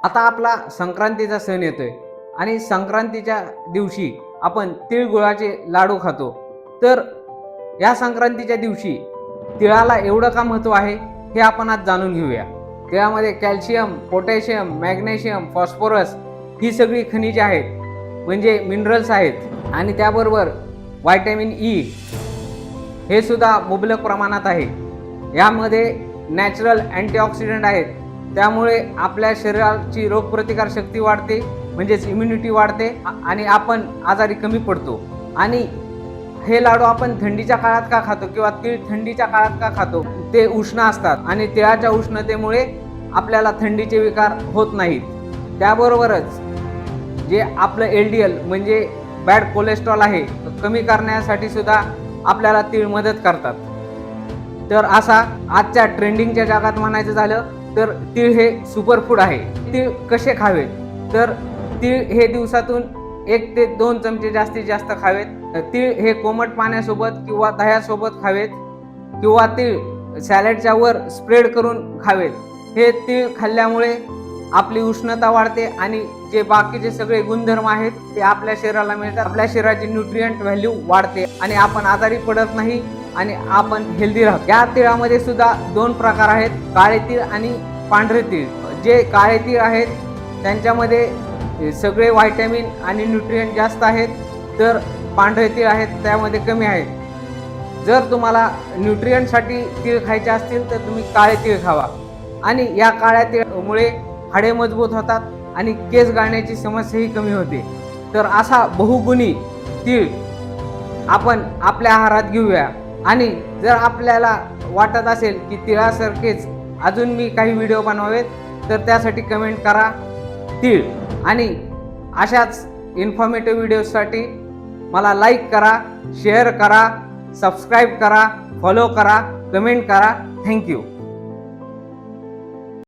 आता आपला संक्रांतीचा सण येतोय आणि संक्रांतीच्या दिवशी आपण तिळगुळाचे लाडू खातो। तर या संक्रांतीच्या दिवशी तिळाला एवढं का महत्त्व आहे हे आपण आज जाणून घेऊया। तिळामध्ये कॅल्शियम, पोटॅशियम, मॅग्नेशियम, फॉस्फरस ही सगळी खनिजे आहेत, म्हणजे मिनरल्स आहेत आणि त्याबरोबर व्हिटॅमिन ई हे सुद्धा मुबलक प्रमाणात आहे। यामध्ये नॅचरल अँटीऑक्सिडंट आहेत, त्यामुळे आपल्या शरीराची रोगप्रतिकार शक्ती वाढते, म्हणजेच इम्युनिटी वाढते आणि आपण आजारी कमी पडतो। आणि हे लाडू आपण थंडीच्या काळात का खातो किंवा तीळ थंडीच्या काळात का खातो? ते उष्ण असतात आणि तिळाच्या उष्णतेमुळे आपल्याला थंडीचे विकार होत नाहीत। त्याबरोबरच जे आपलं LDL म्हणजे बॅड कोलेस्ट्रॉल आहे कमी करण्यासाठी सुद्धा आपल्याला तीळ मदत करतात। तर असा आजच्या ट्रेंडिंगच्या जगात म्हणायचं झालं तर तीळ हे सुपरफूड आहे। तीळ कसे खावेत? तर तीळ हे दिवसातून 1 ते 2 चमचे जास्तीत जास्त खावेत। तीळ हे कोमट पाण्यासोबत किंवा दह्यासोबत खावेत किंवा तीळ सॅलडच्या वर स्प्रेड करून खावेत। हे तीळ खाल्ल्यामुळे आपली उष्णता वाढते आणि जे बाकीचे सगळे गुणधर्म आहेत ते आपल्या शरीराला मिळतात। आपल्या शरीराची न्यूट्रिएंट व्हॅल्यू वाढते आणि आपण आजारी पडत नाही आणि आपण हेल्दी राहतो। या तिळामध्ये सुद्धा 2 प्रकार आहेत, काळे तीळ आणि पांढरे तीळ। जे काळे तीळ आहेत त्यांच्यामध्ये सगळे व्हिटॅमिन आणि न्यूट्रिएंट जास्त आहेत, तर पांढरे तीळ आहेत त्यामध्ये कमी आहेत। जर तुम्हाला न्यूट्रिएंटसाठी तीळ खायचे असतील तर तुम्ही काळे तीळ खावा आणि या काळ्या तिळामुळे हाडे मजबूत होतात आणि केस गळण्याची समस्याही कमी होते। तर असा बहुगुणी तीळ आपण आपल्या आहारात घेऊया। आणि जर आपल्याला वाटत असेल की तिळासारखेच अजून मी काही व्हिडिओ बनवावेत तर त्यासाठी कमेंट करा तीळ। आणि अशाच इन्फॉर्मेटिव्ह व्हिडिओसाठी मला लाईक करा, शेअर करा, सबस्क्राईब करा, फॉलो करा, कमेंट करा। थँक्यू।